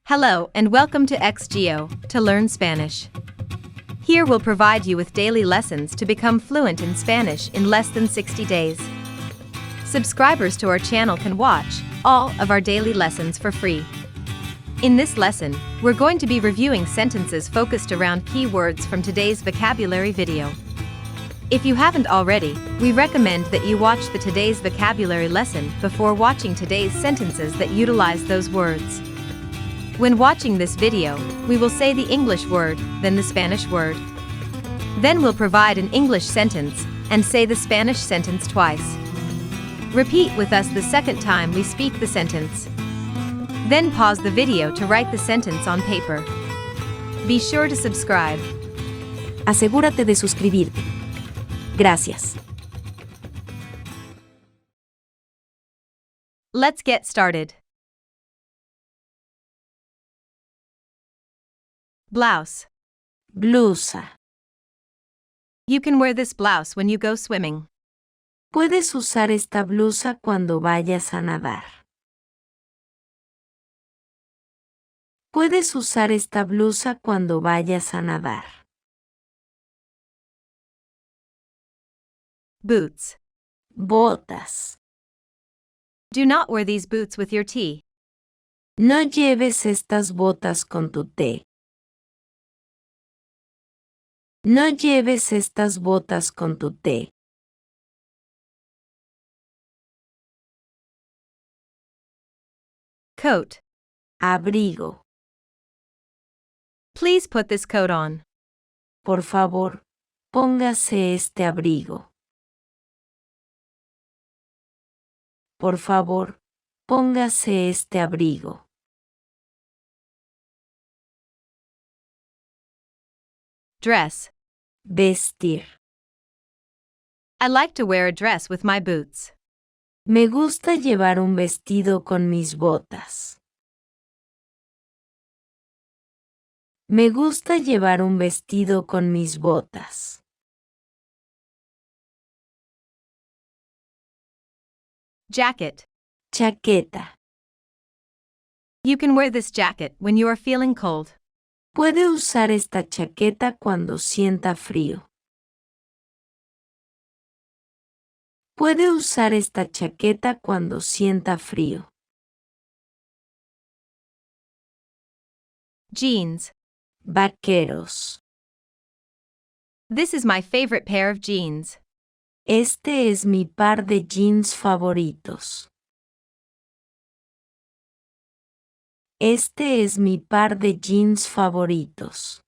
Hello and welcome to X-Geo, to learn Spanish. Here we'll provide you with daily lessons to become fluent in Spanish in less than 60 days. Subscribers to our channel can watch all of our daily lessons for free. In this lesson, we're going to be reviewing sentences focused around key words from today's vocabulary video. If you haven't already, we recommend that you watch the today's vocabulary lesson before watching today's sentences that utilize those words. When watching this video, we will say the English word, then the Spanish word. Then we'll provide an English sentence and say the Spanish sentence twice. Repeat with us the second time we speak the sentence. Then pause the video to write the sentence on paper. Be sure to subscribe. Asegúrate de suscribirte. Gracias. Let's get started. Blouse. Blusa. You can wear this blouse when you go swimming. Puedes usar esta blusa cuando vayas a nadar. Puedes usar esta blusa cuando vayas a nadar. Boots. Botas. Do not wear these boots with your tea. No lleves estas botas con tu té. No lleves estas botas con tu té. Coat. Abrigo. Please put this coat on. Por favor, póngase este abrigo. Por favor, póngase este abrigo. Dress. Vestir. I like to wear a dress with my boots. Me gusta llevar un vestido con mis botas. Me gusta llevar un vestido con mis botas. Jacket. Chaqueta. You can wear this jacket when you are feeling cold. Puede usar esta chaqueta cuando sienta frío. Puede usar esta chaqueta cuando sienta frío. Jeans. Vaqueros. This is my favorite pair of jeans. Este es mi par de jeans favoritos. Este es mi par de jeans favoritos.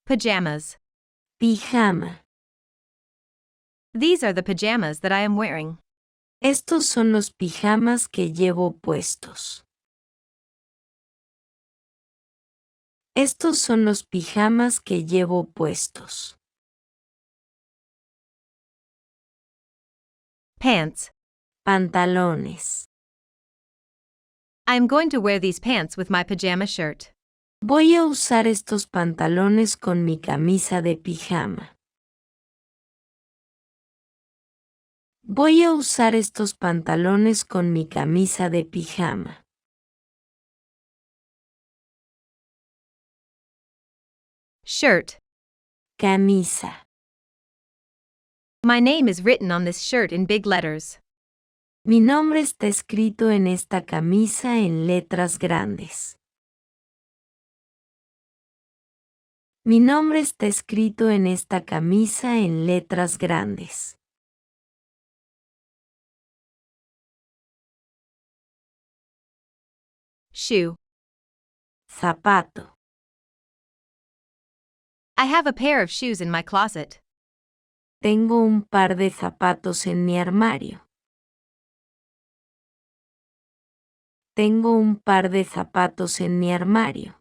Pajamas. Pijama. These are the pajamas that I am wearing. Estos son los pijamas que llevo puestos. Estos son los pijamas que llevo puestos. Pants. Pantalones. I am going to wear these pants with my pajama shirt. Voy a usar estos pantalones con mi camisa de pijama. Voy a usar estos pantalones con mi camisa de pijama. Shirt. Camisa. My name is written on this shirt in big letters. Mi nombre está escrito en esta camisa en letras grandes. Mi nombre está escrito en esta camisa en letras grandes. Shoe. Zapato. I have a pair of shoes in my closet. Tengo un par de zapatos en mi armario. Tengo un par de zapatos en mi armario.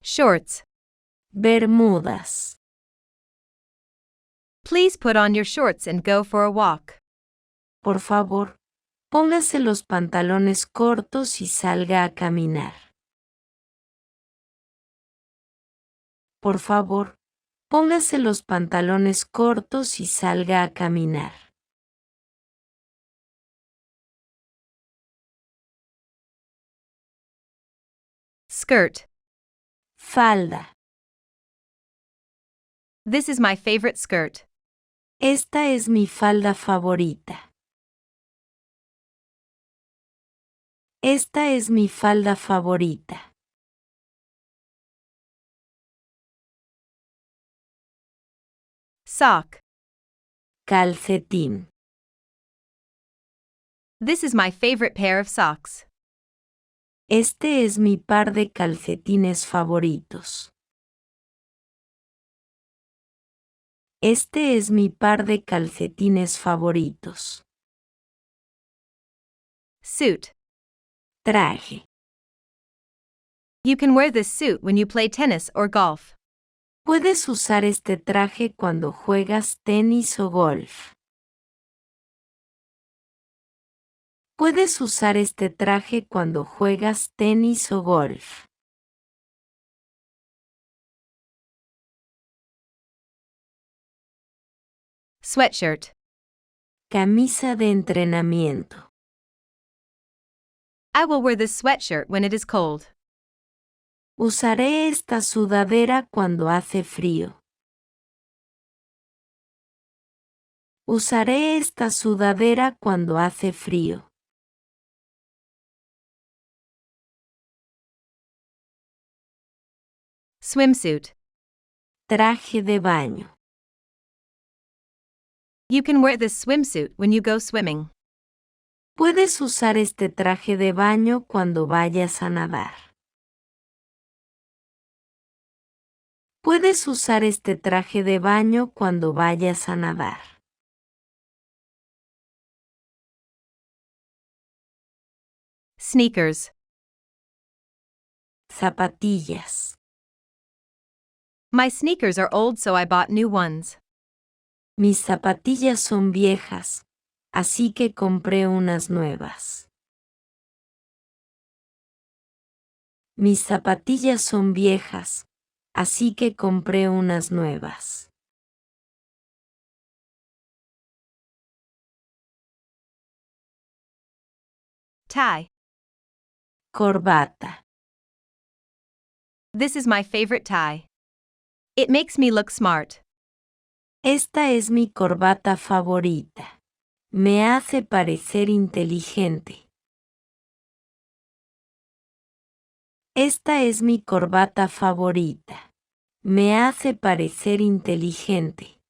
Shorts. Bermudas. Please put on your shorts and go for a walk. Por favor, póngase los pantalones cortos y salga a caminar. Por favor, póngase los pantalones cortos y salga a caminar. Skirt. Falda. This is my favorite skirt. Esta es mi falda favorita. Esta es mi falda favorita. Sock. Calcetín. This is my favorite pair of socks. Este es mi par de calcetines favoritos. Este es mi par de calcetines favoritos. Suit. Traje. You can wear this suit when you play tennis or golf. Puedes usar este traje cuando juegas tenis o golf. Puedes usar este traje cuando juegas tenis o golf. Sweatshirt. Camisa de entrenamiento. I will wear this sweatshirt when it is cold. Usaré esta sudadera cuando hace frío. Usaré esta sudadera cuando hace frío. Swimsuit. Traje de baño. You can wear this swimsuit when you go swimming. Puedes usar este traje de baño cuando vayas a nadar. Puedes usar este traje de baño cuando vayas a nadar. Sneakers. Zapatillas. My sneakers are old, so I bought new ones. Mis zapatillas son viejas, así que compré unas nuevas. Mis zapatillas son viejas, así que compré unas nuevas. Tie. Corbata. This is my favorite tie. It makes me look smart. Esta es mi corbata favorita. Me hace parecer inteligente. Esta es mi corbata favorita. Me hace parecer inteligente.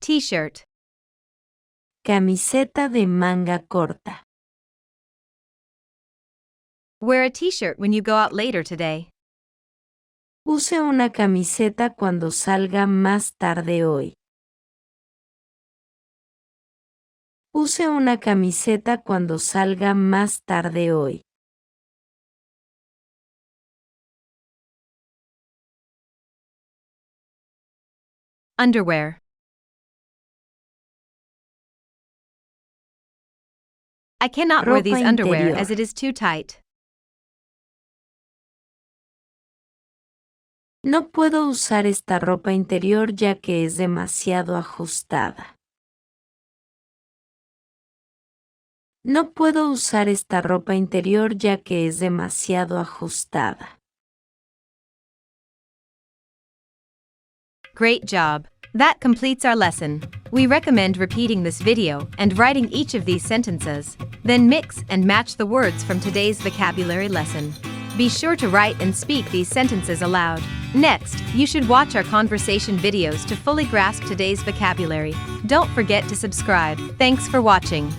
T-shirt. Camiseta de manga corta. Wear a t-shirt when you go out later today. Use una camiseta cuando salga más tarde hoy. Use una camiseta cuando salga más tarde hoy. Underwear. I cannot wear these Ropa underwear interior. as it is too tight. No puedo usar esta ropa interior ya que es demasiado ajustada. No puedo usar esta ropa interior ya que es demasiado ajustada. Great job! That completes our lesson. We recommend repeating this video and writing each of these sentences, then mix and match the words from today's vocabulary lesson. Be sure to write and speak these sentences aloud. Next, you should watch our conversation videos to fully grasp today's vocabulary. Don't forget to subscribe. Thanks for watching.